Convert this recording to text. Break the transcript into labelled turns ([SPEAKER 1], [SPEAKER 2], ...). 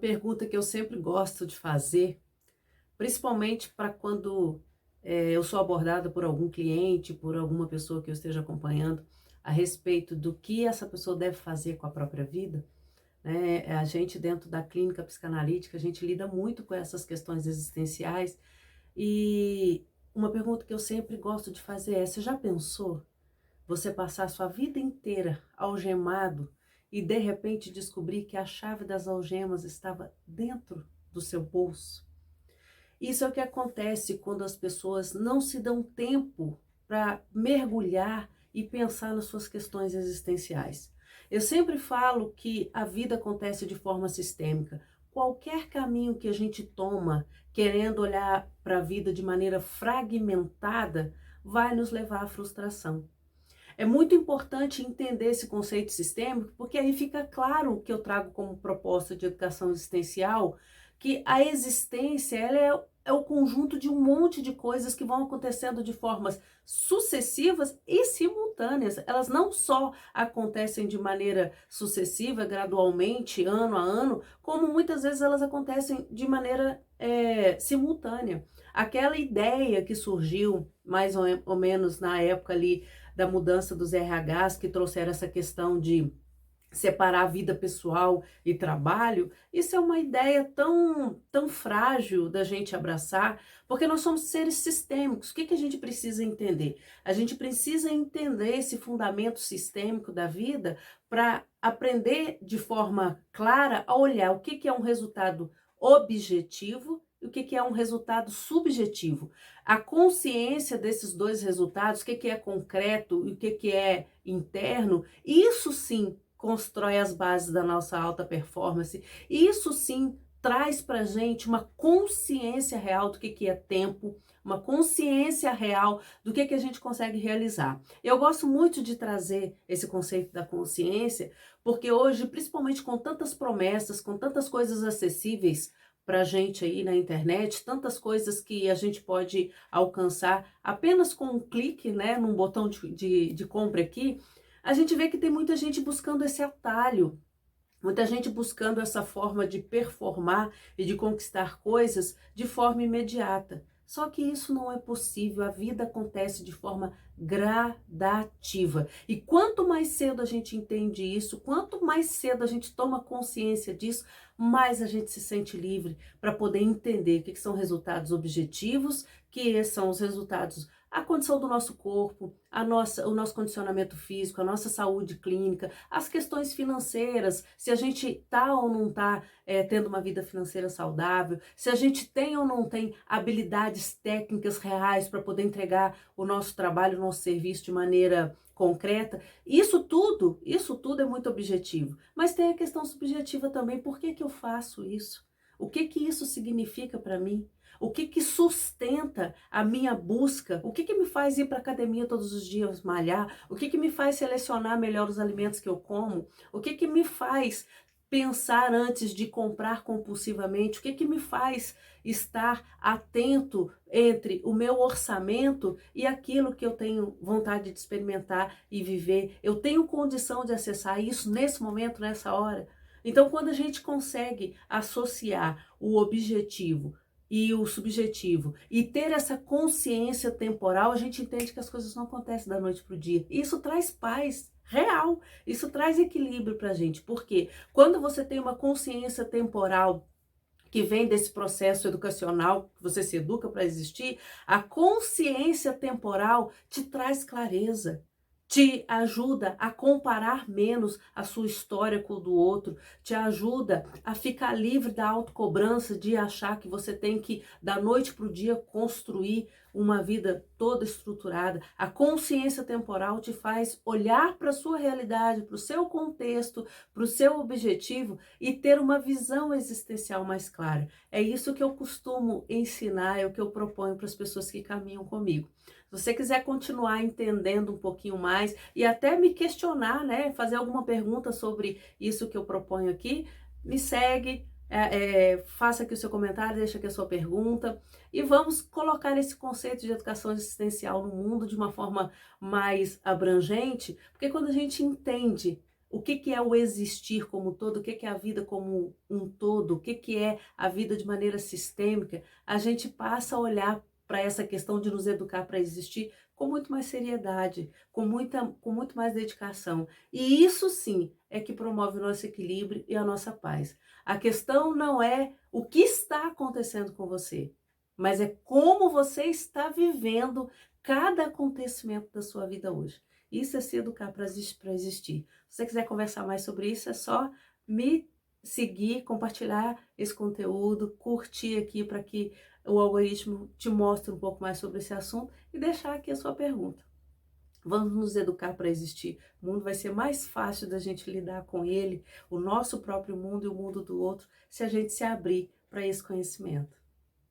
[SPEAKER 1] pergunta que eu sempre gosto de fazer, principalmente para quando eu sou abordada por algum cliente, por alguma pessoa que eu esteja acompanhando, a respeito do que essa pessoa deve fazer com a própria vida, né? A gente, dentro da clínica psicanalítica, a gente lida muito com essas questões existenciais e uma pergunta que eu sempre gosto de fazer é: você já pensou você passar a sua vida inteira algemado e de repente descobrir que a chave das algemas estava dentro do seu bolso? Isso é o que acontece quando as pessoas não se dão tempo para mergulhar e pensar nas suas questões existenciais. Eu sempre falo que a vida acontece de forma sistêmica. Qualquer caminho que a gente toma, querendo olhar para a vida de maneira fragmentada, vai nos levar à frustração. É muito importante entender esse conceito sistêmico, porque aí fica claro o que eu trago como proposta de educação existencial, que a existência ela é o conjunto de um monte de coisas que vão acontecendo de formas sucessivas e simultâneas. Elas não só acontecem de maneira sucessiva, gradualmente, ano a ano, como muitas vezes elas acontecem de maneira simultânea. Aquela ideia que surgiu mais ou menos na época ali da mudança dos RHs, que trouxeram essa questão de separar a vida pessoal e trabalho, isso é uma ideia tão frágil da gente abraçar, porque nós somos seres sistêmicos. O que a gente precisa entender? A gente precisa entender esse fundamento sistêmico da vida para aprender de forma clara a olhar o que é um resultado objetivo e o que é um resultado subjetivo. A consciência desses dois resultados, o que é concreto e o que é interno, isso sim constrói as bases da nossa alta performance. Isso sim traz para gente uma consciência real do que é tempo, uma consciência real do que a gente consegue realizar. Eu gosto muito de trazer esse conceito da consciência, porque hoje, principalmente com tantas promessas, com tantas coisas acessíveis para a gente aí na internet, tantas coisas que a gente pode alcançar apenas com um clique, né, num botão de compra aqui, a gente vê que tem muita gente buscando esse atalho, muita gente buscando essa forma de performar e de conquistar coisas de forma imediata. Só que isso não é possível, a vida acontece de forma gradativa. E quanto mais cedo a gente entende isso, quanto mais cedo a gente toma consciência disso, mais a gente se sente livre para poder entender o que são resultados objetivos, que são os resultados, a condição do nosso corpo, o nosso condicionamento físico, a nossa saúde clínica, as questões financeiras, se a gente está ou não está tendo uma vida financeira saudável, se a gente tem ou não tem habilidades técnicas reais para poder entregar o nosso trabalho, o nosso serviço de maneira concreta. Isso tudo é muito objetivo. Mas tem a questão subjetiva também. Por que eu faço isso? O que isso significa para mim? O que sustenta a minha busca? O que me faz ir para a academia todos os dias malhar? O que me faz selecionar melhor os alimentos que eu como? O que me faz pensar antes de comprar compulsivamente? O que me faz estar atento entre o meu orçamento e aquilo que eu tenho vontade de experimentar e viver? Eu tenho condição de acessar isso nesse momento, nessa hora? Então, quando a gente consegue associar o objetivo e o subjetivo, e ter essa consciência temporal, a gente entende que as coisas não acontecem da noite para o dia. Isso traz paz real, isso traz equilíbrio para a gente, porque quando você tem uma consciência temporal que vem desse processo educacional, que você se educa para existir, a consciência temporal te traz clareza, te ajuda a comparar menos a sua história com o do outro, te ajuda a ficar livre da autocobrança de achar que você tem que, da noite para o dia, construir uma vida toda estruturada. A consciência temporal te faz olhar para a sua realidade, para o seu contexto, para o seu objetivo e ter uma visão existencial mais clara. É isso que eu costumo ensinar, é o que eu proponho para as pessoas que caminham comigo. Se você quiser continuar entendendo um pouquinho mais e até me questionar, né, fazer alguma pergunta sobre isso que eu proponho aqui, me segue, faça aqui o seu comentário, deixa aqui a sua pergunta e vamos colocar esse conceito de educação existencial no mundo de uma forma mais abrangente, porque quando a gente entende o que que é o existir como um todo, o que que é a vida como um todo, o que que é a vida de maneira sistêmica, a gente passa a olhar para essa questão de nos educar para existir com muito mais seriedade, com muito mais dedicação. E isso sim é que promove o nosso equilíbrio e a nossa paz. A questão não é o que está acontecendo com você, mas é como você está vivendo cada acontecimento da sua vida hoje. Isso é se educar para existir. Se você quiser conversar mais sobre isso, é só me seguir, compartilhar esse conteúdo, curtir aqui para que o algoritmo te mostre um pouco mais sobre esse assunto e deixar aqui a sua pergunta. Vamos nos educar para existir. O mundo vai ser mais fácil da gente lidar com ele, o nosso próprio mundo e o mundo do outro, se a gente se abrir para esse conhecimento.